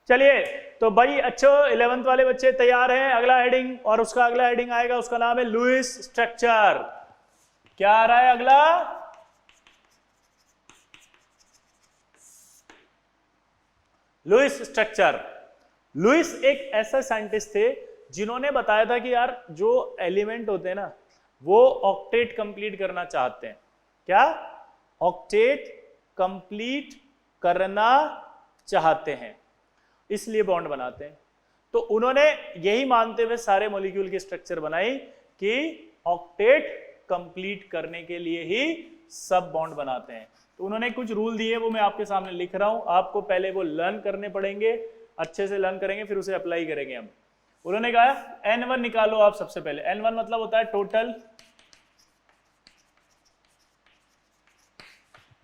चलिए तो भाई अच्छो 11th वाले बच्चे तैयार हैं। अगला हेडिंग, और उसका अगला हेडिंग आएगा, उसका नाम है लुईस स्ट्रक्चर। क्या आ रहा है अगला? Lewis structure. लुईस एक ऐसा साइंटिस्ट थे जिन्होंने बताया था कि यार जो एलिमेंट होते हैं ना वो ऑक्टेट कंप्लीट करना चाहते हैं। क्या? ऑक्टेट कंप्लीट करना चाहते हैं, इसलिए बॉन्ड बनाते हैं। तो उन्होंने यही मानते हुए सारे मॉलिक्यूल की स्ट्रक्चर बनाई कि ऑक्टेट कंप्लीट करने के लिए ही सब बॉन्ड बनाते हैं। तो उन्होंने कुछ रूल दिए, वो मैं आपके सामने लिख रहा हूं। आपको पहले वो लर्न करने पड़ेंगे, अच्छे से लर्न करेंगे, फिर उसे अप्लाई करेंगे हम। उन्होंने कहा N1 निकालो आप सबसे पहले। N1 मतलब होता है total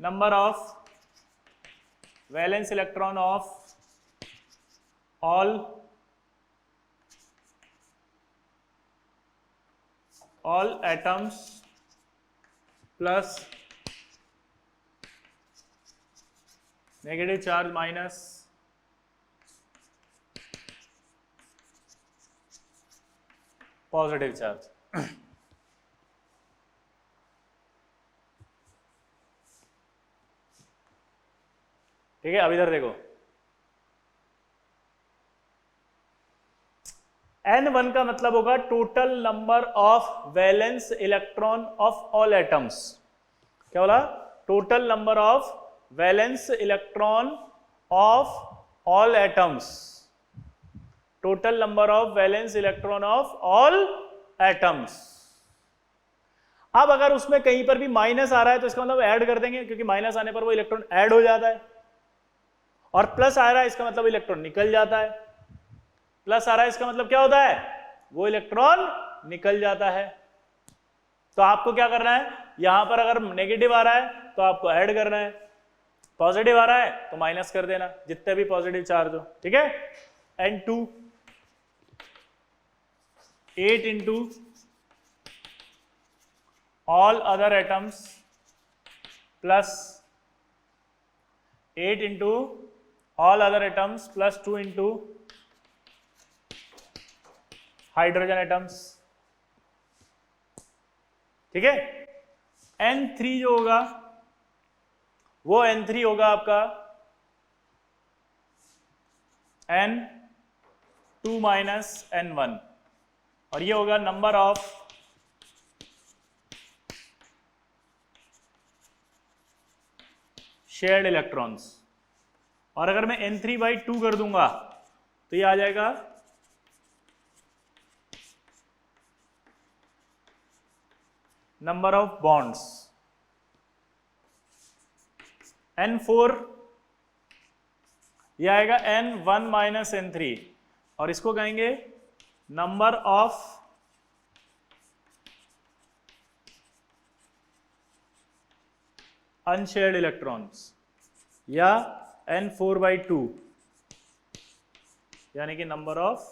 number of valence electron of all atoms plus negative charge minus positive charge. ठीक है, अब इधर देखो। N1 का मतलब होगा total number of valence electron of all atoms. क्या बोला? Total number of valence electron of all atoms. Total number of valence electron of all atoms. अब अगर उसमें कहीं पर भी माइनस आ रहा है तो इसका मतलब ऐड कर देंगे, क्योंकि माइनस आने पर वो इलेक्ट्रॉन ऐड हो जाता है। और प्लस आ रहा है इसका मतलब इलेक्ट्रॉन निकल जाता है। प्लस आ रहा है इसका मतलब क्या होता है? वो इलेक्ट्रॉन निकल जाता है। तो आपको क्या करना है, यहां पर अगर नेगेटिव आ रहा है तो आपको ऐड करना है, पॉजिटिव आ रहा है तो माइनस कर देना, जितने भी पॉजिटिव चार्ज हो। ठीक है? N2 8 into all other atoms plus 8 into all other atoms plus 2 into hydrogen atoms. ठीक है? N3 जो होगा वो N3 होगा आपका N2 माइनस N1, और ये होगा नंबर ऑफ शेयर्ड इलेक्ट्रॉन्स। और अगर मैं N3/2 कर दूंगा तो ये आ जाएगा नंबर ऑफ बॉन्ड्स। N4 ये आएगा N1 माइनस N3, और इसको कहेंगे नंबर ऑफ अनशेयर्ड इलेक्ट्रॉन्स, या N4/2 यानी कि number of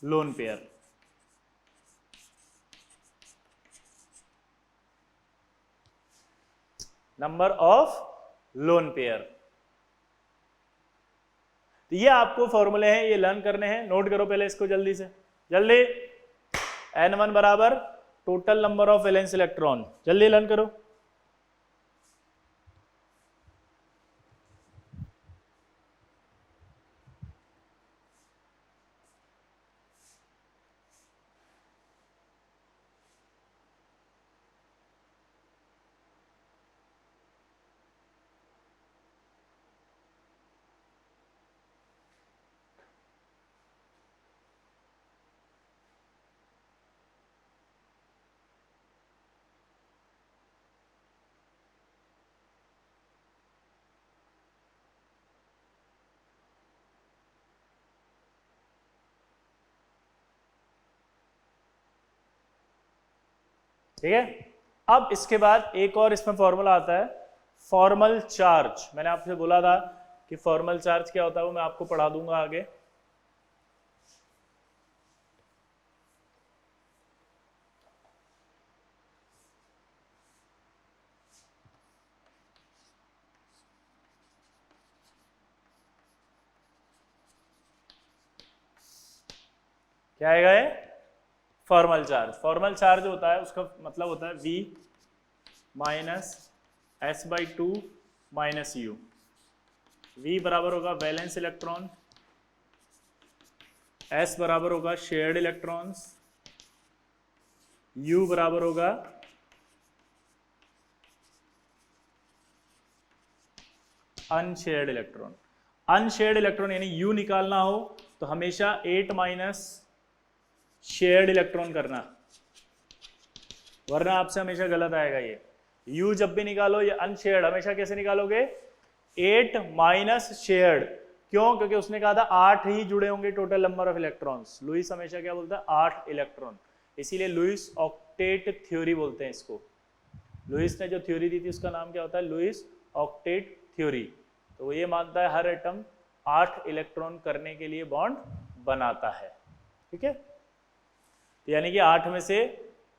lone pair. Number of lone pair. तो ये आपको फॉर्मूले हैं, ये लर्न करने हैं। नोट करो पहले इसको जल्दी से, जल्दी। N1 बराबर total number of valence electron, जल्दी लर्न करो। ठीक है? अब इसके बाद एक और इसमें फॉर्मूला आता है, फॉर्मल चार्ज। मैंने आपसे बोला था कि फॉर्मल चार्ज क्या होता है, वो मैं आपको पढ़ा दूंगा आगे। क्या आएगा ये? Formal charge. फॉर्मल चार्ज होता है उसका मतलब होता है V minus S/2 minus U। V बराबर होगा वैलेंस इलेक्ट्रॉन, S बराबर होगा शेयर्ड इलेक्ट्रॉन्स, U बराबर होगा अनशेयर्ड इलेक्ट्रॉन। अनशेयर्ड इलेक्ट्रॉन यानी U निकालना हो तो हमेशा 8 माइनस शेयर्ड इलेक्ट्रॉन करना, वरना आपसे हमेशा गलत आएगा ये। U जब भी निकालो ये अनशेयर्ड हमेशा कैसे निकालोगे? 8 माइनस शेयर्ड। क्यों? क्योंकि उसने कहा था 8 ही जुड़े होंगे total number of electrons. Lewis हमेशा क्या बोलता है? 8 इलेक्ट्रॉन, इसीलिए लुईस ऑक्टेट थ्योरी बोलते हैं इसको। लुईस ने जो थ्योरी दी थी उसका नाम क्या होता है? Lewis octet theory. तो वो ये मानता है हर एटम 8 इलेक्ट्रॉन करने के लिए बॉन्ड बनाता है। ठीक है, तो यानी कि 8 में से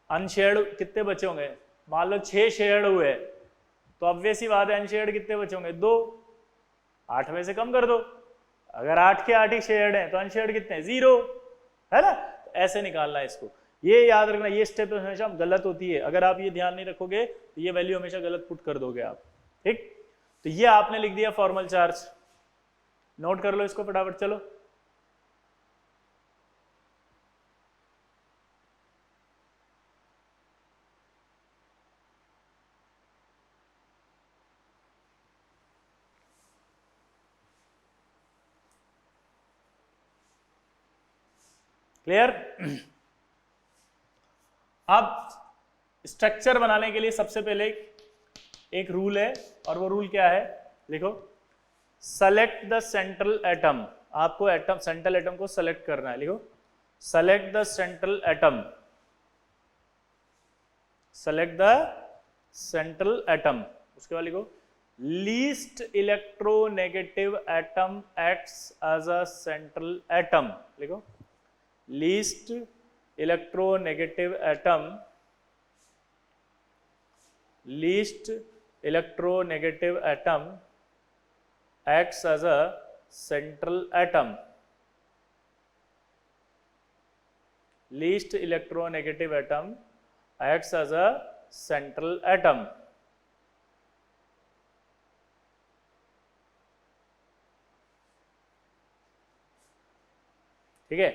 अनशेयर्ड कितने बचे होंगे? मान लो 6 शेयर्ड हुए तो ऑब्वियस ही बात है अनशेयर्ड कितने बचे होंगे? 2। 8 में से कम कर दो, अगर 8 के 8 ही शेयर्ड हैं तो अनशेयर्ड कितने हैं? 0, है ना? तो ऐसे निकालना है इसको। ये याद रखना, ये स्टेप हमेशा गलत होती है। अगर आप ये ध्यान नहीं रखोगे तो ये वैल्यू हमेशा गलत पुट कर दोगे आप। ठीक, तो ये आपने लिख दिया फॉर्मल चार्ज। नोट कर लो इसको फटाफट, चलो। क्लियर? अब स्ट्रक्चर बनाने के लिए सबसे पहले एक रूल है, और वो रूल क्या है? लिखो, सेलेक्ट द सेंट्रल एटम। आपको एटम, सेंट्रल एटम को सेलेक्ट करना है। लिखो, select the central atom, select the central atom. उसके बाद लिखो, least electronegative atom acts as a central atom. लिखो, least electronegative atom, least electronegative atom acts as a central atom, least electronegative atom acts as a central atom। ठीक है,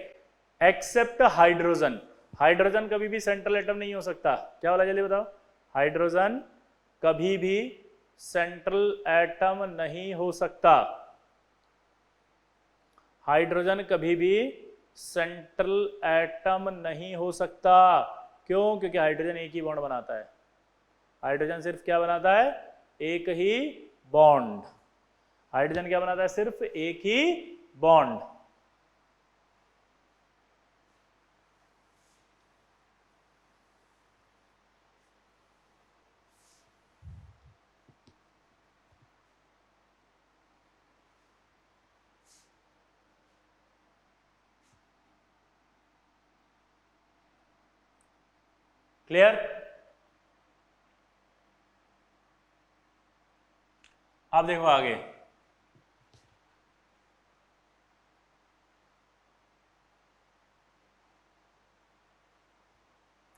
accept hydrogen. Hydrogen कभी भी central atom नहीं हो सकता। क्या वाला? जल्दी बताओ। हाइड्रोजन कभी भी सेंट्रल एटम नहीं हो सकता। हाइड्रोजन कभी भी सेंट्रल एटम नहीं हो सकता। क्यों? क्योंकि हाइड्रोजन एक ही बॉन्ड बनाता है। हाइड्रोजन सिर्फ क्या बनाता है? एक ही बॉन्ड। हाइड्रोजन क्या बनाता है? सिर्फ एक ही बॉन्ड। क्लियर? अब देखो आगे,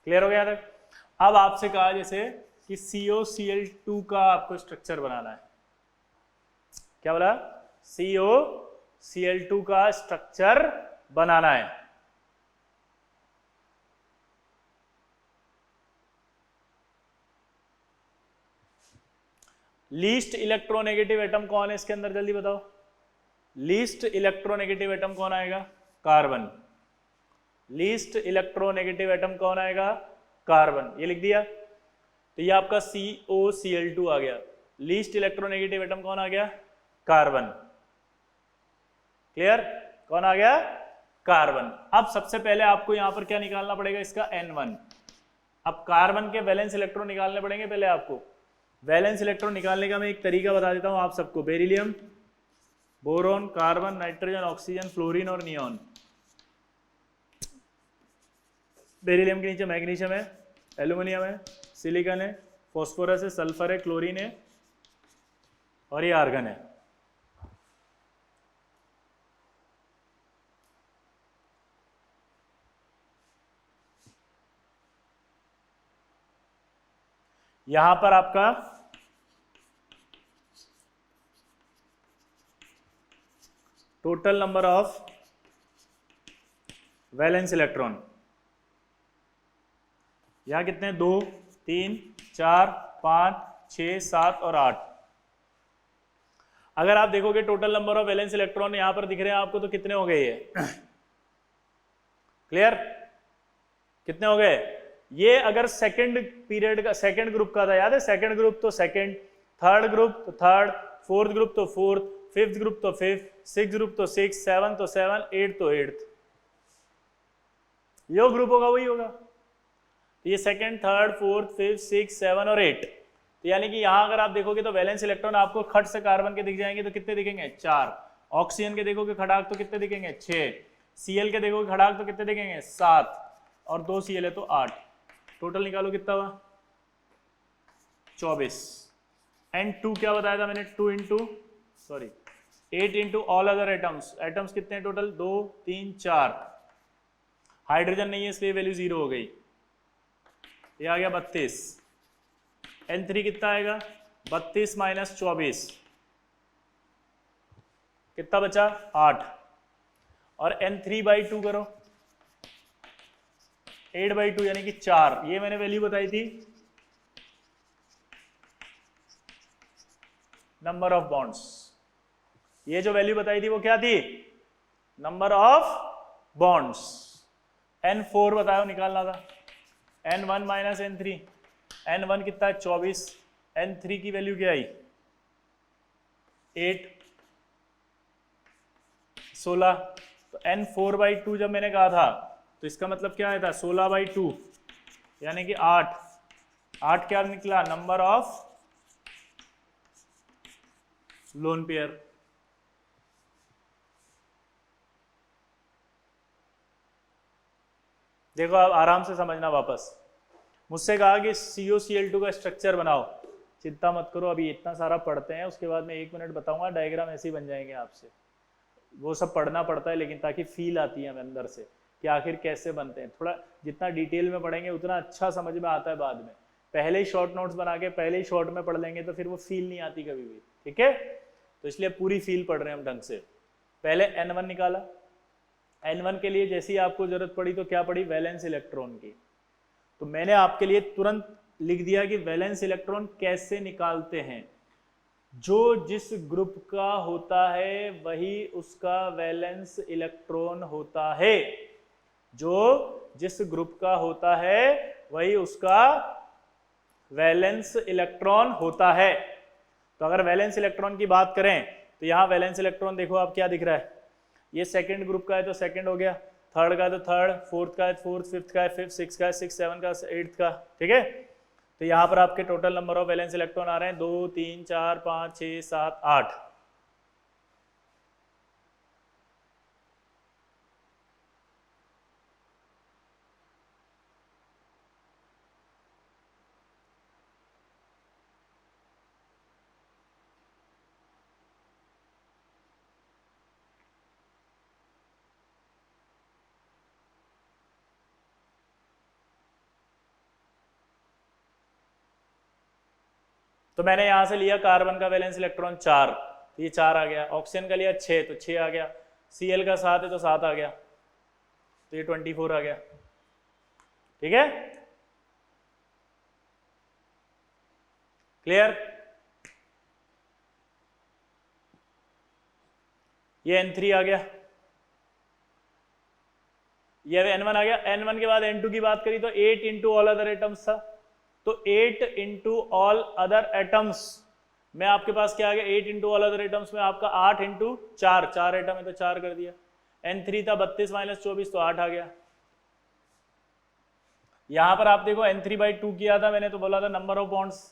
क्लियर हो गया तक? अब आपसे कहा जैसे कि COCl2 का आपको स्ट्रक्चर बनाना है। क्या बोला? COCl2 का स्ट्रक्चर बनाना है। लीस्ट इलेक्ट्रोनेगेटिव एटम कौन है इसके अंदर? जल्दी बताओ। लीस्ट इलेक्ट्रोनेगेटिव एटम कौन आएगा? कार्बन। लीस्ट इलेक्ट्रोनेगेटिव एटम कौन आएगा? कार्बन। ये लिख दिया, तो ये आपका COCl2 आ गया। लीस्ट इलेक्ट्रोनेगेटिव एटम कौन आ गया? कार्बन। क्लियर? कौन आ गया? कार्बन। अब सबसे पहले आपको यहां पर क्या निकालना पड़ेगा? इसका N1। अब कार्बन के वैलेंस इलेक्ट्रॉन निकालने पड़ेंगे पहले आपको। वैलेंस इलेक्ट्रॉन निकालने का मैं एक तरीका बता देता हूं आप सबको। Beryllium, boron, carbon, nitrogen, oxygen, fluorine और नियॉन। बेरिलियम के नीचे मैग्नीशियम है, एल्यूमिनियम है, सिलिकॉन है, फॉस्फोरस है, सल्फर है, क्लोरीन है और ये आर्गन है। यहां पर आपका total number of valence electron, यहां कितने, 2 3 4 5 6 7 और 8। अगर आप देखोगे total number of valence electron यहां पर दिख रहे हैं आपको, तो कितने हो गए ये? क्लियर? कितने हो गए ये? अगर सेकंड पीरियड का, सेकंड ग्रुप का था, याद है? सेकंड ग्रुप तो सेकंड, थर्ड ग्रुप तो थर्ड, फोर्थ ग्रुप तो फोर्थ, फिफ्थ ग्रुप तो फिफ्थ, सिक्स ग्रुप तो सिक्स, सेवन तो सेवन, एट तो एट्थ। यो ग्रुप होगा वही होगा। तो ये second, third, fourth, fifth, six, seven और एट। तो यानी कि यहां अगर आप देखोगे तो वैलेंस इलेक्ट्रॉन आपको खट से कार्बन के दिख जाएंगे, तो कितने दिखेंगे? 4। ऑक्सीजन के देखोगे खड़ाक तो कितने दिखेंगे? 6। Cl के देखोगे खड़ाक तो कितने दिखेंगे? 7। और 2 Cl है तो 8। टोटल निकालो कितना हुआ? 24। N2 क्या बताया था मैंने? 8 into all other atoms. Atoms कितने हैं टोटल? 2 3 4। हाइड्रोजन नहीं है इसलिए वैल्यू 0 हो गई। ये आ गया 32। N3 कितना आएगा? 32 माइनस 24 कितना बचा? 8। और N3/2 करो, 8/2 यानी कि 4। ये मैंने वैल्यू बताई थी नंबर ऑफ बॉन्ड्स। ये जो वैल्यू बताई थी वो क्या थी? Number of bonds. N4 बताओ, निकालना था। N1 minus N3। N1 कितना है? 24। N3 की वैल्यू क्या आई? 8 16। तो N4/2 जब मैंने कहा था तो इसका मतलब क्या आया था? 16/2 यानी कि 8। 8 क्या निकला? Number of lone pair. देखो आप आराम से समझना। वापस मुझसे कहा कि CuCl2 का स्ट्रक्चर बनाओ। चिंता मत करो, अभी इतना सारा पढ़ते हैं, उसके बाद में 1 मिनट बताऊंगा, डायग्राम ऐसे ही बन जाएंगे आपसे। वो सब पढ़ना पड़ता है लेकिन ताकि फील आती है हमें अंदर से कि आखिर कैसे बनते हैं। थोड़ा जितना डिटेल में पढ़ेंगे उतना अच्छा समझ में आता है बाद में। पहले ही शॉर्ट नोट्स बना के पहले ही शॉर्ट में पढ़ लेंगे तो फिर वो फील नहीं आती कभी भी। ठीक है, तो इसलिए पूरी फील पढ़ रहे हैं हम ढंग से। पहले N1 निकाला। N1 के लिए जैसी आपको जरूरत पड़ी तो क्या पड़ी? वैलेंस इलेक्ट्रॉन की। तो मैंने आपके लिए तुरंत लिख दिया कि वैलेंस इलेक्ट्रॉन कैसे निकालते हैं। जो जिस ग्रुप का होता है वही उसका वैलेंस इलेक्ट्रॉन होता है। जो जिस ग्रुप का होता है वही उसका वैलेंस इलेक्ट्रॉन होता है। तो अगर वैलेंस इलेक्ट्रॉन की बात करें तो यहां वैलेंस इलेक्ट्रॉन देखो आप क्या दिख रहा है? ये सेकंड ग्रुप का है तो सेकंड हो गया, थर्ड का है तो थर्ड, फोर्थ का है फोर्थ, फिफ्थ का है फिफ्थ, सिक्स का है सिक्स, सेवन का, एट्थ का। ठीक है, तो यहाँ पर आपके total number of valence electron आ रहे हैं 2 3 4 5 6 7 8। तो मैंने यहां से लिया कार्बन का वैलेंस इलेक्ट्रॉन 4, तो ये 4 आ गया। ऑक्सीजन का लिया 6 तो 6 आ गया। Cl का 7 है तो 7 आ गया, तो ये 24 आ गया। ठीक है, क्लियर? ये N3 आ गया, ये N1 आ गया। N1 के बाद N2 की बात करी तो 8 इंटू ऑल अदर एटम्स था, तो 8 इंटू ऑल अदर एटम्स में आपके पास क्या आ गया? 8 इंटू ऑल अदर एटम्स में आपका 8 इंटू 4, 4 एटम है तो 4 कर दिया। N3 था 32 माइनस 24 तो 8 आ गया। यहां पर आप देखो N3/2 किया था मैंने, तो बोला था नंबर ऑफ बॉन्ड्स।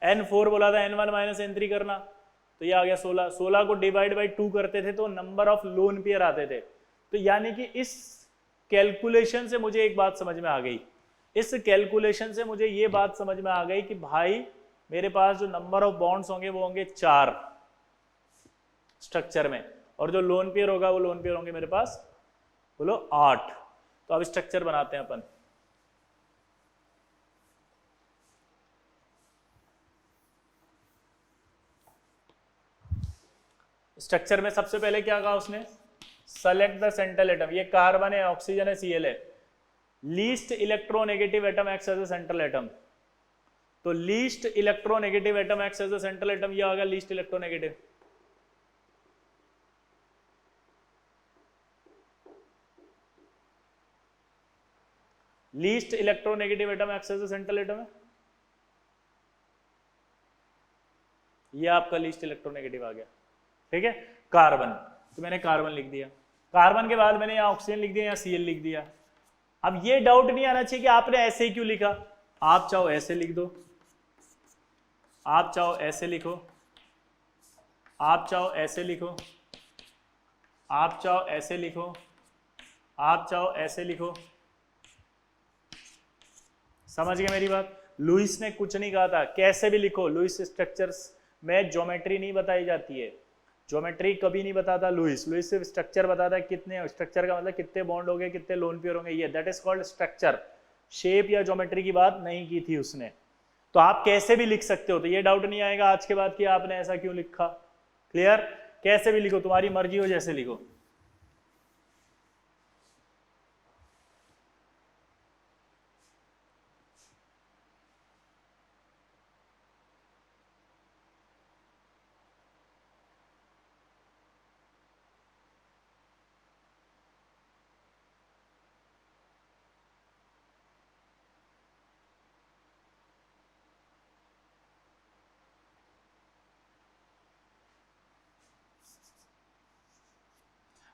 N4 बोला था N1 माइनस N3 करना, तो ये आ गया 16। 16 को डिवाइड बाई 2 करते थे तो नंबर ऑफ लोन पेयर आते थे। तो यानी कि इस कैलकुलेशन से मुझे एक बात समझ में आ गई, इस कैलकुलेशन से मुझे ये बात समझ में आ गई कि भाई मेरे पास जो नंबर ऑफ बॉन्ड्स होंगे वो होंगे 4 स्ट्रक्चर में, और जो लोन पेयर होगा वो लोन पेयर होंगे मेरे पास, बोलो 8। तो अब स्ट्रक्चर बनाते हैं अपन। स्ट्रक्चर में सबसे पहले क्या कहा उसने, सेलेक्ट द सेंट्रल एटम, ये कार्बन है, ऑक्सीजन है, Cl है, least electronegative atom acts as a central atom, तो least electronegative atom acts as a central atom, ये आ गया least electronegative. Least electronegative atom acts as a central atom है, ये आपका लीस्ट इलेक्ट्रोनेगेटिव आ गया, ठीक है। कार्बन, तो मैंने कार्बन लिख दिया, कार्बन के बाद मैंने यहाँ ऑक्सीजन लिख दिया, यहाँ Cl लिख दिया। अब ये डाउट नहीं आना चाहिए कि आपने ऐसे ही क्यों लिखा, आप चाहो ऐसे लिख दो, आप चाहो ऐसे लिखो, आप चाहो ऐसे लिखो, आप चाहो ऐसे लिखो, आप चाहो ऐसे लिखो, समझ गए मेरी बात। लुईस ने कुछ नहीं कहा था, कैसे भी लिखो, लुईस स्ट्रक्चर्स में ज्योमेट्री नहीं बताई जाती है, ज्योमेट्री कभी नहीं बताता लुईस, लुईस सिर्फ स्ट्रक्चर बताता है, कितने स्ट्रक्चर का मतलब कितने बॉन्ड हो गए, कितने लोन पेयर होंगे, ये that is called structure, shape या ज्योमेट्री की बात नहीं की थी उसने। तो आप कैसे भी लिख सकते हो, तो ये डाउट नहीं आएगा आज के बाद कि आपने ऐसा क्यों लिखा, क्लियर, कैसे भी लिखो, तुम्हारी मर्जी हो जैसे लिखो।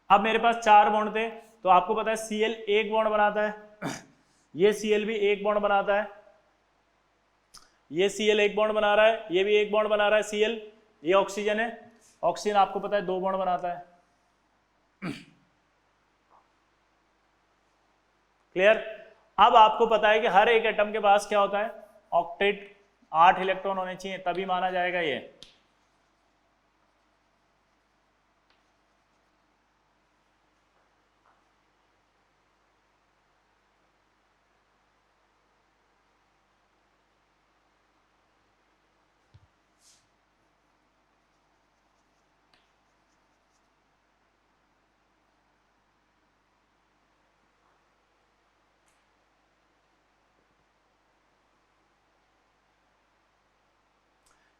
अब मेरे पास 4 बॉन्ड थे, तो आपको पता है Cl एक बॉन्ड बनाता है, ये Cl भी एक बॉन्ड बनाता है, ये Cl एक बॉन्ड बना रहा है, ये भी एक बॉन्ड बना रहा है Cl, ये ऑक्सीजन है, ऑक्सीजन आपको पता है 2 बॉन्ड बनाता है, क्लियर। अब आपको पता है कि हर एक एटम के पास क्या होता है, ऑक्टेट, 8 इलेक्ट्रॉन होने चाहिए, तभी माना जाएगा ये।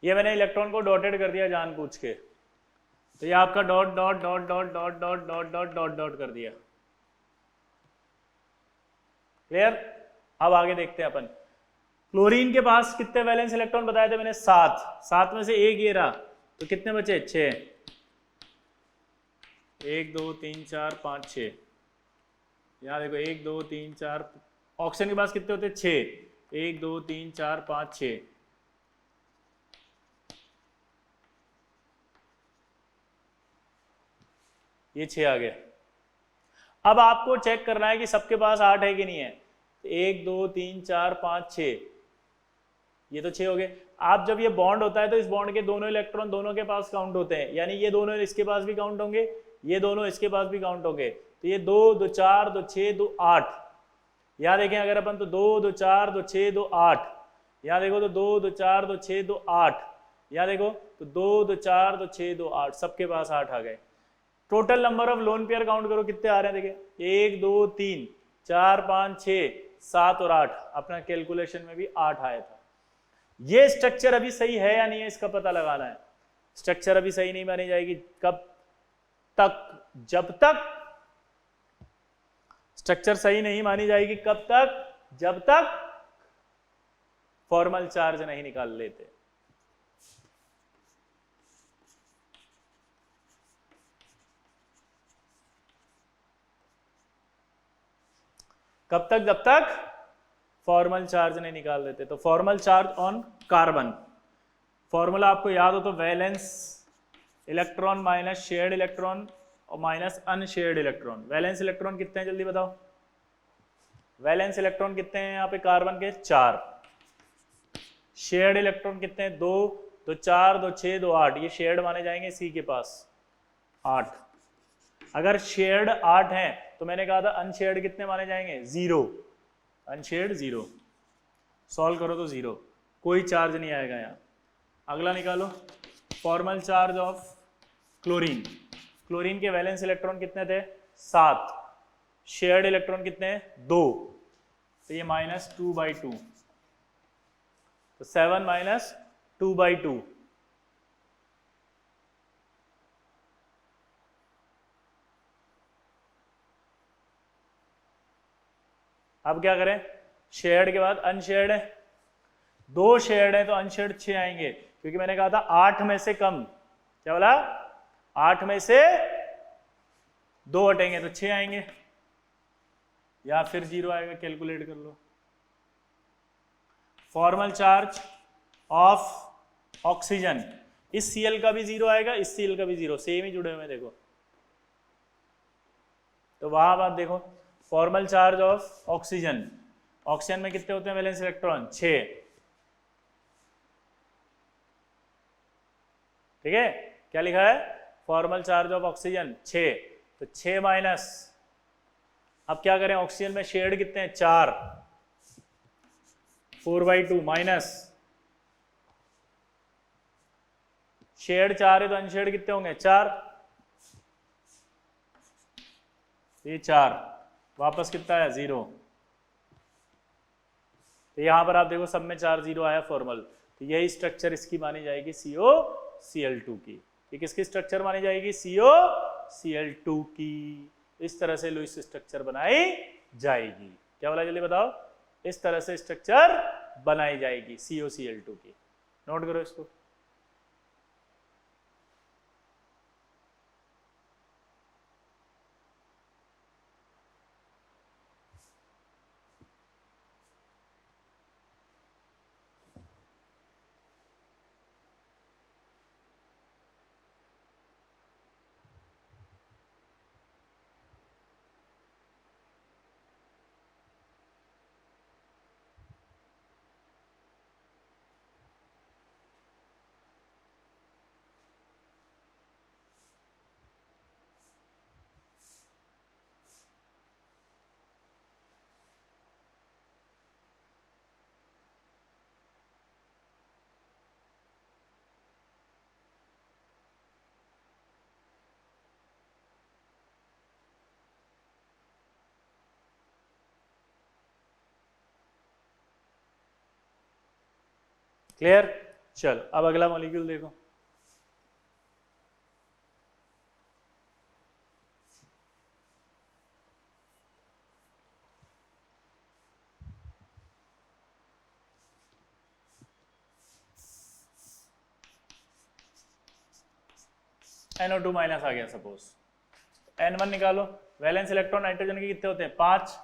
ये मैंने इलेक्ट्रॉन को डॉटेड कर दिया जानबूझ के, तो ये आपका dot dot dot dot dot dot dot dot dot dot कर दिया, क्लियर। अब आगे देखते हैं अपन, क्लोरीन के पास कितने वैलेंस इलेक्ट्रॉन बताए थे मैंने, 7, 7 में से एक ये रहा, तो कितने बचे, 6, 1 2 3 4 5 6, यहाँ देखो 1 2 3 4, ऑक्सीजन के पास कितने होते, 6, 1 2 3 4 5 6, ये 6 आ गया। अब आपको चेक करना है कि सबके पास 8 है कि नहीं है, 1 2 3 4 5 6, ये तो 6 हो गए। आप जब ये बॉन्ड होता है तो इस बॉन्ड के दोनों इलेक्ट्रॉन दोनों के पास काउंट होते हैं, यानी ये दोनों इसके पास भी काउंट होंगे, ये दोनों इसके पास भी काउंट होंगे, तो ये 2 2 4 2 6 2 8, यहाँ देखें अगर अपन तो 2 2 4 2 6 2 8, यहाँ देखो तो 2 2 4 2 6 2 8, यहाँ देखो तो 2 2 4 2 6 2 8, सबके पास 8 आ गए। Total number of lone pair count करो कितने आ रहे हैं, देखिए 1 2 3 4 5 6 7 और 8, अपना कैलकुलेशन में भी 8 आया था। ये स्ट्रक्चर अभी सही है या नहीं है इसका पता लगाना है। स्ट्रक्चर अभी सही नहीं मानी जाएगी कब तक, जब तक स्ट्रक्चर सही नहीं मानी जाएगी, कब तक, जब तक फॉर्मल चार्ज नहीं निकाल लेते। कब तक, जब तक फॉर्मल चार्ज नहीं निकाल देते। तो formal charge on carbon, formula आपको याद हो तो valence electron minus shared electron और minus unshared electron. Valence electron कितने हैं जल्दी बताओ, वैलेंस इलेक्ट्रॉन कितने हैं यहाँ पे कार्बन के, 4। शेयर्ड इलेक्ट्रॉन कितने हैं, 2 2 4 2 6 2 8, ये शेयर्ड माने जाएंगे सी के पास 8। अगर शेयर्ड 8 हैं तो मैंने कहा था अनशेयर्ड कितने माने जाएंगे, 0, अनशेयर्ड 0। सॉल्व करो तो 0, कोई चार्ज नहीं आएगा यहाँ। अगला निकालो, formal charge of chlorine, chlorine के वैलेंस इलेक्ट्रॉन कितने थे 7, शेयर्ड इलेक्ट्रॉन कितने 2, तो ये -2/2, तो 7 - 2/2, अब क्या करें, शेयर्ड के बाद अनशेयर्ड है, 2 शेयर्ड है तो अनशेयर्ड 6 आएंगे, क्योंकि मैंने कहा था 8 में से कम, क्या बोला 8 में से 2 हटेंगे तो 6 आएंगे, या फिर 0 आएगा, कैलकुलेट कर लो। फॉर्मल चार्ज ऑफ ऑक्सीजन, इस Cl का भी 0 आएगा, इस Cl का भी 0, सेम ही जुड़े हुए हैं देखो, तो वहां बात देखो, formal charge of oxygen, oxygen में कितने होते हैं वैलेंस इलेक्ट्रॉन 6, ठीक है, क्या लिखा है फॉर्मल चार्ज ऑफ ऑक्सीजन 6, तो 6 माइनस, अब क्या करें ऑक्सीजन में शेयर्ड कितने हैं 4, 4/2 माइनस, शेयर्ड 4 है तो अनशेयर्ड कितने होंगे 4, ये 4 वापस कितना है 0, तो यहां पर आप देखो सब में 4 0 आया फॉर्मल, तो यही स्ट्रक्चर इसकी मानी जाएगी COCl2 की, ये किसकी स्ट्रक्चर मानी जाएगी COCl2 की, इस तरह से लुईस स्ट्रक्चर बनाई जाएगी, क्या बोला जल्दी बताओ, इस तरह से स्ट्रक्चर बनाई जाएगी COCl2 की, नोट करो इसको। क्लियर, चल अब अगला मॉलिक्यूल देखो, NO2 माइनस आ गया सपोज, N1 निकालो, वैलेंस इलेक्ट्रॉन नाइट्रोजन के कितने होते हैं 5,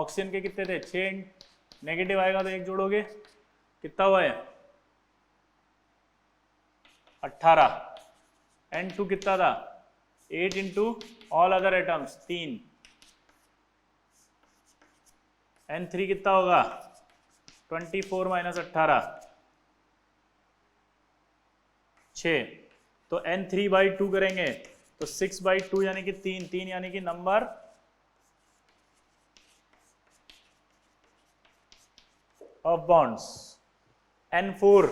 ऑक्सीजन के कितने थे 6, नेगेटिव आएगा तो 1 जोड़ोगे, कितना हुआ है 18, N2 कितना था 8 into all other atoms 3, N3 कितना होगा 24 माइनस 18 6, तो N3/2 करेंगे तो 6/2 यानी कि 3 यानी कि नंबर ऑफ बॉन्ड्स, N4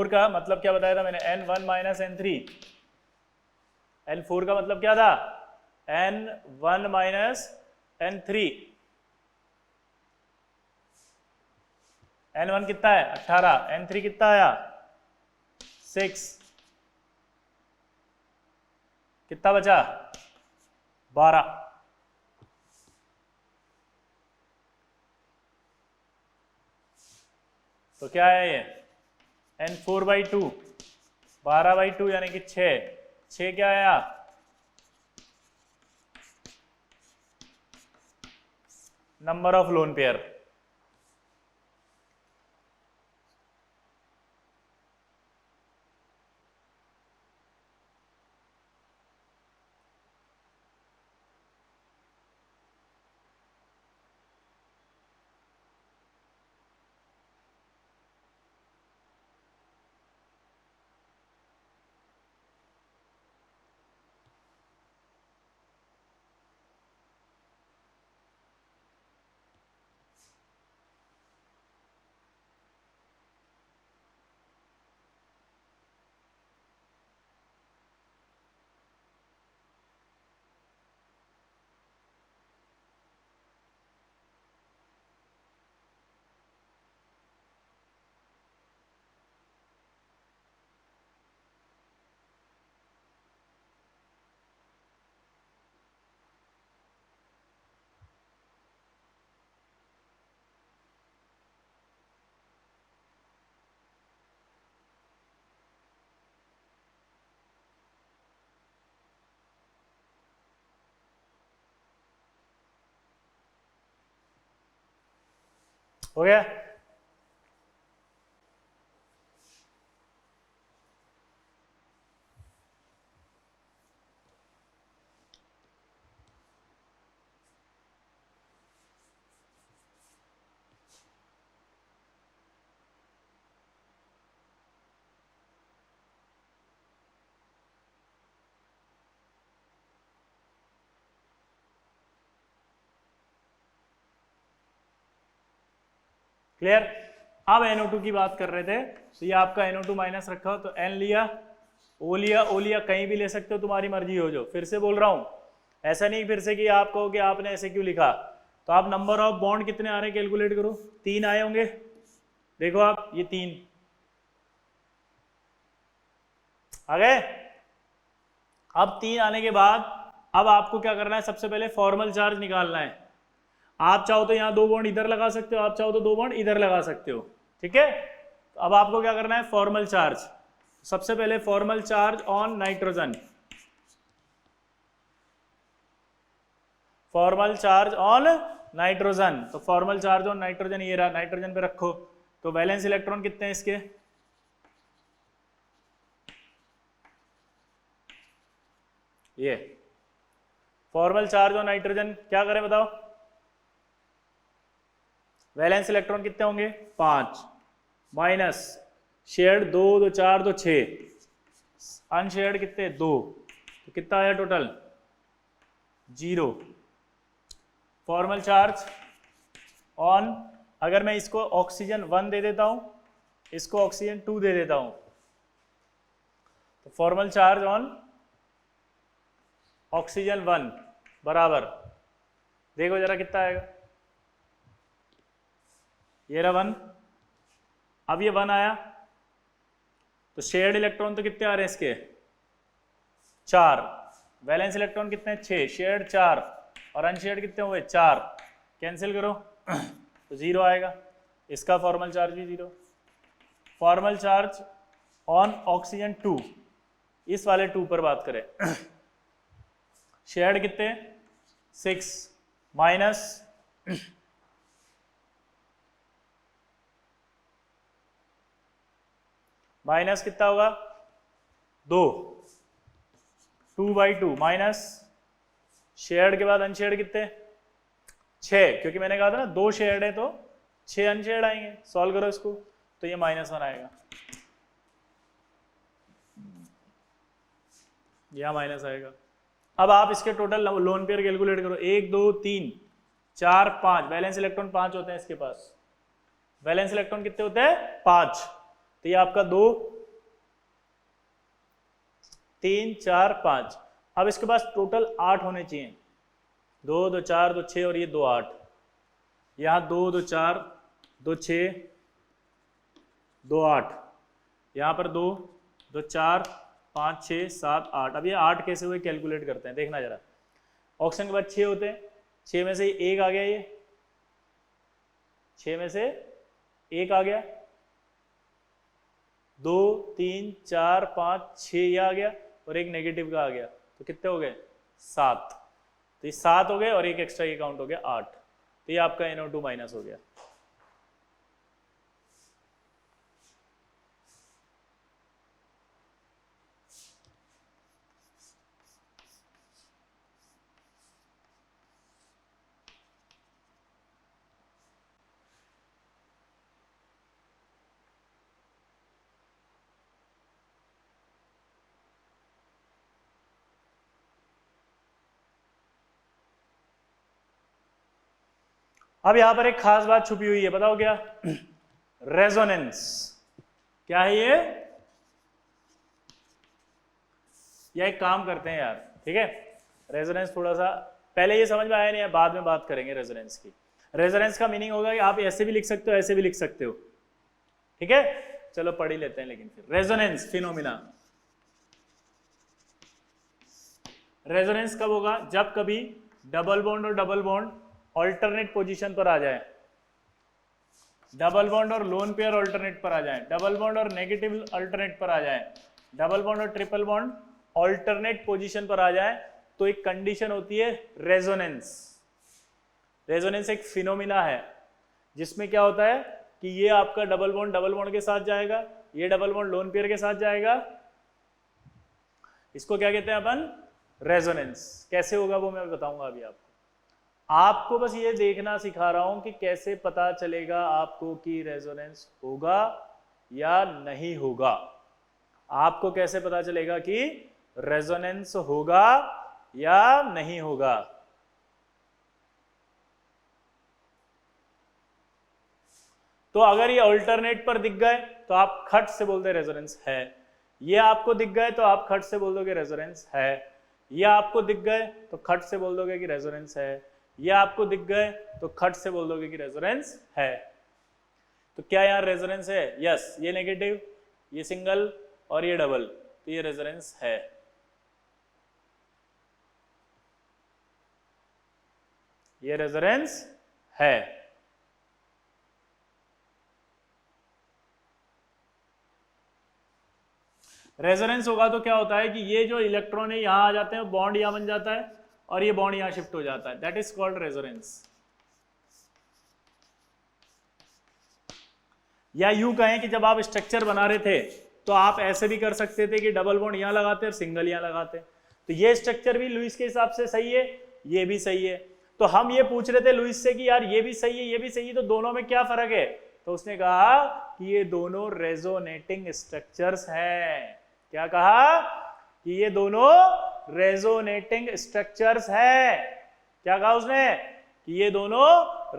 का मतलब क्या बताया था मैंने, N1 माइनस N3, N4 का मतलब क्या था N1 माइनस N3, N1 कितना है 18, N3 कितना आया 6, कितना बचा 12, तो क्या है ये N4/2, 12/2 यानी कि 6 क्या आया नंबर ऑफ लोन पेयर, हो गया? क्लियर? अब NO2 की बात कर रहे थे, तो ये आपका NO2 माइनस रखा हो तो N लिया, O लिया, O लिया, कहीं भी ले सकते हो, तुम्हारी मर्जी हो। जो फिर से बोल रहा हूं, ऐसा नहीं फिर से कि आप कहो कि आपने ऐसे क्यों लिखा। तो आप नंबर ऑफ बॉन्ड कितने आ रहे हैं कैलकुलेट करो, 3 आए होंगे, देखो आप ये 3 आ गए। अब 3 आने के बाद अब आपको क्या करना है, सबसे पहले फॉर्मल चार्ज निकालना है। आप चाहो तो यहाँ 2 बॉन्ड इधर लगा सकते हो, आप चाहो तो 2 बॉन्ड इधर लगा सकते हो, ठीक है। तो अब आपको क्या करना है, फॉर्मल चार्ज। सबसे पहले formal charge on nitrogen, formal charge on nitrogen. तो फॉर्मल चार्ज ऑन नाइट्रोजन ये रहा, नाइट्रोजन पे रखो। तो वैलेंस इलेक्ट्रॉन कितने हैं इसके, ये फॉर्मल चार्ज ऑन नाइट्रोजन क्या करें बताओ, वैलेंस इलेक्ट्रॉन कितने होंगे 5 माइनस शेयर्ड 2 2 4 2 6, अनशेयर्ड कितने 2, तो कितना आया टोटल 0। फॉर्मल चार्ज ऑन, अगर मैं इसको ऑक्सीजन 1 दे देता हूं, इसको ऑक्सीजन 2 दे देता हूं, तो फॉर्मल चार्ज ऑन ऑक्सीजन 1 बराबर, देखो जरा कितना आएगा, ये रहा 1। अब ये 1 आया तो शेयर्ड इलेक्ट्रॉन तो कितने आ रहे हैं इसके 4, वैलेंस इलेक्ट्रॉन कितने 6, शेयर्ड 4 और अनशेयर्ड कितने हुए 4, कैंसिल करो तो 0 आएगा, इसका फॉर्मल चार्ज भी 0। फॉर्मल चार्ज ऑन ऑक्सीजन 2, इस वाले 2 पर बात करें, शेयर्ड कितने 6 माइनस माइनस कितना होगा 2, 2/2 माइनस शेयर्ड के बाद अनशेयर्ड कितने 6, क्योंकि मैंने कहा था ना 2 शेयर्ड है तो 6 अनशेयर्ड आएंगे, सॉल्व करो इसको तो ये -1 आएगा, यह माइनस आएगा। अब आप इसके टोटल लोन पेयर कैलकुलेट करो, 1 2 3 4 5, वैलेंस इलेक्ट्रॉन 5 होते हैं इसके पास, वैलेंस इलेक्ट्रॉन कितने होते हैं 5, तो ये आपका 2 3 4 5। अब इसके पास टोटल 8 होने चाहिए, 2 2 4 2 6 और ये 2 8, यहाँ 2 2 4 2 6 2 8, यहाँ पर 2 2 4 5 6 7 8। अब ये 8 कैसे हुए कैलकुलेट करते हैं, देखना जरा। ऑक्सीजन के बाद 6 होते हैं, 6 में से 1 आ गया, ये 6 में से 1 आ गया, 2 3 4 5 6 ये आ गया और एक नेगेटिव का आ गया, तो कितने हो गए 7, तो ये 7 हो गए और एक एक्स्ट्रा ये काउंट हो गया 8, तो ये आपका NO2 माइनस हो गया। अब यहां पर एक खास बात छुपी हुई है, बताओ क्या, रेजोनेंस। क्या है ये, एक काम करते हैं यार, ठीक है, रेजोनेंस थोड़ा सा पहले ये समझ में आया नहीं है, बाद में बात करेंगे रेजोनेंस की। रेजोनेंस का मीनिंग होगा कि आप ऐसे भी लिख सकते हो, ऐसे भी लिख सकते हो, ठीक है, चलो पढ़ ही लेते हैं। लेकिन फिर रेजोनेंस फिनोमिना, रेजोनेंस कब होगा, जब कभी डबल बॉन्ड और डबल बॉन्ड ऑल्टरनेट पोजीशन पर आ जाए, डबल बॉन्ड और लोन पेयर ऑल्टरनेट पर आ जाए, डबल बॉन्ड और नेगेटिव ऑल्टरनेट पर आ जाए, डबल बॉन्ड और ट्रिपल बॉन्ड ऑल्टरनेट पोजीशन पर आ जाए, तो एक कंडीशन होती है रेजोनेंस। रेजोनेंस एक फिनोमिना है जिसमें क्या होता है कि ये आपका डबल बॉन्ड के साथ जाएगा, ये डबल बॉन्ड लोन पेयर के साथ जाएगा। इसको क्या कहते हैं अपन? रेजोनेंस। कैसे होगा वो मैं बताऊंगा अभी आपको बस ये देखना सिखा रहा हूं कि कैसे पता चलेगा आपको कि रेजोनेंस होगा या नहीं होगा। आपको कैसे पता चलेगा कि रेजोनेंस होगा या नहीं होगा? तो अगर ये अल्टरनेट पर दिख गए तो आप खट से बोलते रेजोनेंस है। ये आपको दिख गए तो आप खट से बोल दोगे रेजोनेंस है। ये आपको दिख गए तो खट से बोल दोगे कि रेजोनेंस है। ये आपको दिख गए तो खट से बोल दोगे कि रेजोनेंस है। तो क्या यहां रेजोनेंस है? यस। ये नेगेटिव, ये सिंगल और ये डबल, तो ये रेजोनेंस है। ये रेजोनेंस है। रेजोनेंस होगा तो क्या होता है कि ये जो इलेक्ट्रॉन है यहां आ जाते हैं, बॉन्ड यहां बन जाता है और ये बॉन्ड यहां शिफ्ट हो जाता है। That is called resonance. या यूं कहें कि जब आप स्ट्रक्चर बना रहे थे तो आप ऐसे भी कर सकते थे कि डबल बॉन्ड यहां लगाते और सिंगल यहां लगाते। तो ये स्ट्रक्चर भी लुईस के हिसाब से सही है, ये भी सही है। तो हम ये पूछ रहे थे लुईस से कि यार ये भी सही है, ये भी सही है, तो दोनों में क्या फर्क है? तो उसने कहा कि ये दोनों रेजोनेटिंग स्ट्रक्चर्स हैं। क्या कहा? कि ये दोनों रेजोनेटिंग स्ट्रक्चर्स हैं। क्या कहा उसने? कि ये दोनों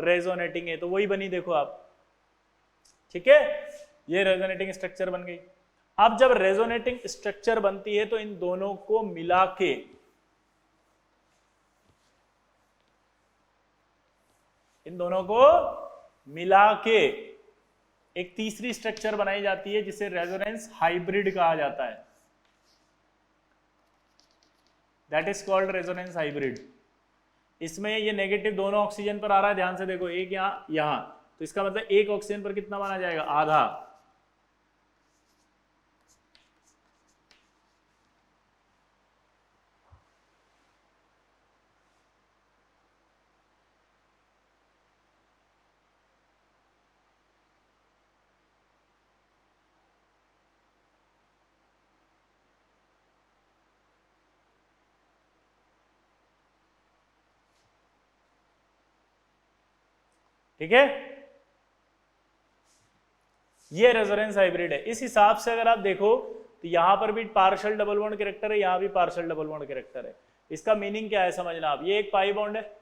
रेजोनेटिंग है। तो वही बनी, देखो आप, ठीक है, ये रेजोनेटिंग स्ट्रक्चर बन गई। अब जब रेजोनेटिंग स्ट्रक्चर बनती है तो इन दोनों को मिला के एक तीसरी स्ट्रक्चर बनाई जाती है जिसे रेजोनेंस हाइब्रिड कहा जाता है। That is called resonance hybrid. इसमें ये नेगेटिव दोनों ऑक्सीजन पर आ रहा है, ध्यान से देखो, एक यहां, तो इसका मतलब एक ऑक्सीजन पर कितना माना जाएगा? आधा। ठीक है, ये रेजोनेंस हाइब्रिड है। इस हिसाब से अगर आप देखो तो यहां पर भी पार्शियल डबल बॉन्ड कैरेक्टर है, यहां भी पार्शियल डबल बॉन्ड कैरेक्टर है। इसका मीनिंग क्या है समझना आप। ये एक पाई बॉन्ड है,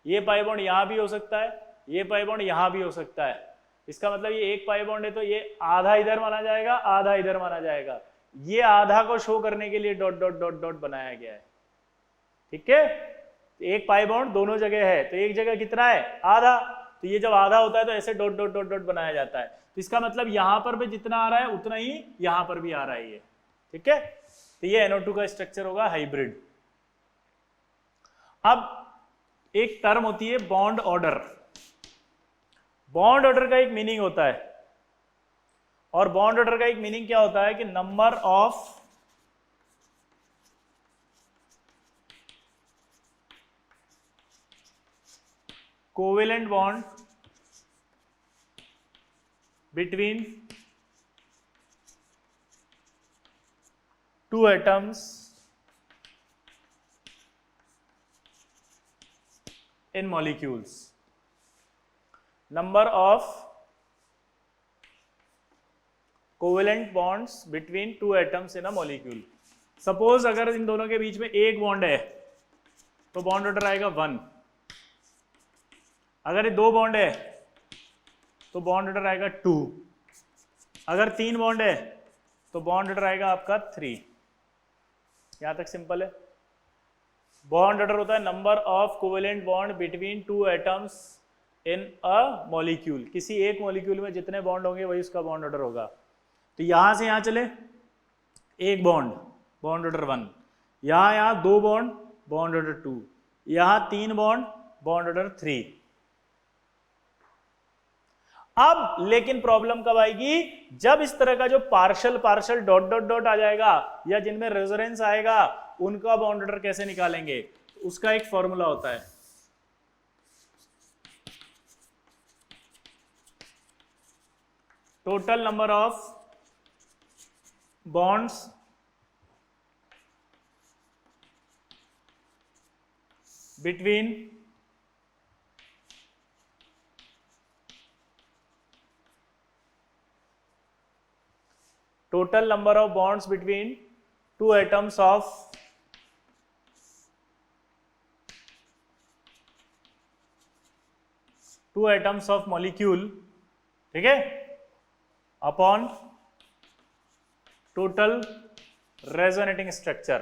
ये पाई बॉन्ड यहां भी हो सकता है, ये पाई बॉन्ड यहां भी हो सकता है। इसका मतलब ये एक पाई बॉन्ड है तो ये आधा इधर माना जाएगा, आधा इधर माना जाएगा। ये आधा को शो करने के लिए डॉट डॉट डॉट डॉट बनाया गया है। ठीक है, एक पाई बॉन्ड दोनों जगह है तो एक जगह कितना है? आधा। तो ये जब आधा होता है तो ऐसे डॉट डॉट डॉट डॉट बनाया जाता है। तो इसका मतलब यहां पर भी जितना आ रहा है उतना ही यहां पर भी आ रहा है ये। ठीक है, तो ये NO2 का स्ट्रक्चर होगा हाइब्रिड। अब एक टर्म होती है बॉन्ड ऑर्डर। बॉन्ड ऑर्डर का एक मीनिंग होता है, और बॉन्ड ऑर्डर का एक मीनिंग क्या होता है कि number of covalent bond between two atoms in molecules. Number of covalent bonds between two atoms in a molecule. Suppose अगर इन दोनों के बीच में एक बॉन्ड है तो बॉन्ड ऑर्डर आएगा 1। अगर ये दो बॉन्ड है तो बॉन्ड ऑर्डर आएगा 2। अगर 3 बॉन्ड है तो बॉन्ड ऑर्डर आएगा आपका 3। यहां तक सिंपल है। बॉन्ड ऑर्डर होता है number of covalent bond between two atoms in a molecule. किसी एक मॉलिक्यूल में जितने बॉन्ड होंगे वही उसका बॉन्ड ऑर्डर होगा। तो यहां से यहां चले एक बॉन्ड, बॉन्ड ऑर्डर 1, यहां 2 बॉन्ड, बॉन्ड ऑर्डर 2, यहां 3 बॉन्ड, बॉन्ड ऑर्डर 3। अब लेकिन प्रॉब्लम कब आएगी? जब इस तरह का जो partial partial dot dot dot आ जाएगा या जिनमें रेजोनेंस आएगा उनका बॉन्ड ऑर्डर कैसे निकालेंगे? उसका एक फॉर्मूला होता है। Total number of bonds between total number of bonds between two atoms of molecule, ठीक है, upon total resonating structure.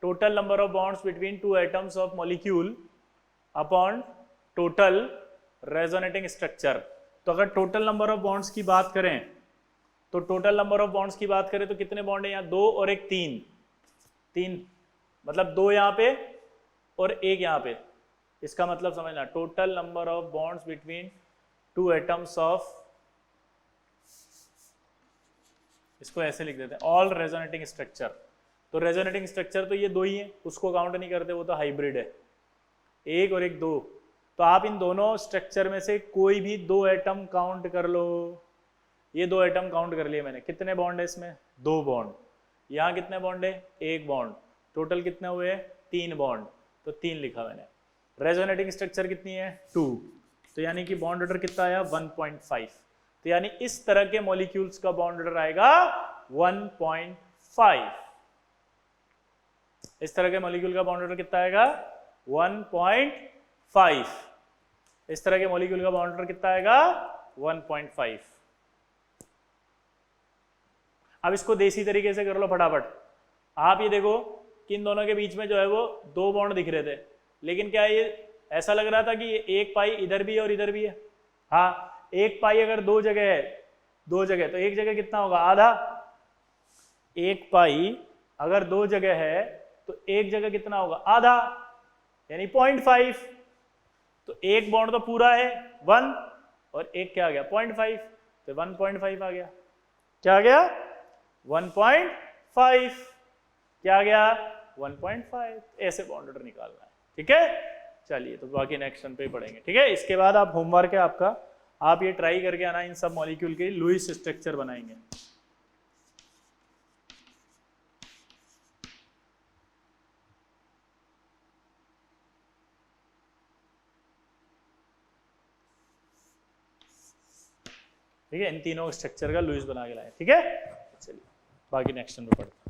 Total number of bonds between two atoms of molecule upon total resonating structure. तो अगर total number of bonds की बात करें तो total number of bonds की बात करें तो कितने बॉन्ड है यहाँ? दो और एक तीन, मतलब दो यहाँ पे और एक यहाँ पे. इसका मतलब समझना, total number of bonds between two atoms of, इसको ऐसे लिख देते हैं, ऑल रेजोनेटिंग स्ट्रक्चर. तो रेजोनेटिंग स्ट्रक्चर तो ये दो ही है, उसको काउंट नहीं करते, वो तो हाइब्रिड है, एक और एक दो. तो आप इन दोनों स्ट्रक्चर में से कोई भी दो एटम काउंट कर लो. ये दो एटम काउंट कर लिए मैंने, कितने बॉन्ड है इसमें? दो बॉन्ड. यहाँ कितने बॉन्ड है? एक बॉन्ड. टोटल कितने हुए? तीन बॉन्ड. तो तीन लिखा मैंने. रेजोनेटिंग स्ट्रक्चर कितनी है? 2. तो यानी कि बॉन्ड ऑर्डर कितना आया? 1.5. तो यानी इस तरह के मॉलिक्यूल्स का बॉन्ड ऑर्डर आएगा 1.5. इस तरह के मॉलिक्यूल का बॉन्ड ऑर्डर कितना आएगा? 1.5. इस तरह के मॉलिक्यूल का बॉन्ड ऑर्डर कितना आएगा? 1.5. अब इसको देसी तरीके से कर लो फटाफट. आप ये देखो कि इन दोनों के बीच में जो है वो दो बॉन्ड दिख रहे थे, लेकिन क्या ये ऐसा लग रहा था कि एक पाई इधर भी है और इधर भी है? हाँ, एक पाई अगर दो जगह है, दो जगह, तो एक जगह कितना होगा? आधा. एक पाई अगर दो जगह है तो एक जगह कितना होगा? आधा, यानी 0.5. तो एक बॉन्ड तो पूरा है 1 और एक क्या आ गया? 0.5. तो 1.5 आ गया. क्या आ गया? 1.5. क्या आ गया? 1.5. ऐसे बॉन्ड ऑर्डर निकालना है. ठीक है, चलिए तो बाकी नेक्स्ट टर्न पे ही पढ़ेंगे. ठीक है, इसके बाद आप होमवर्क है आपका, आप ये ट्राई करके आना, इन सब मॉलिक्यूल के लुईस स्ट्रक्चर बनाएंगे. ठीक है, इन तीनों स्ट्रक्चर का लुईस बना के लाए. ठीक है, चलिए बाकी नेक्स्ट टर्न पे पढ़ते हैं.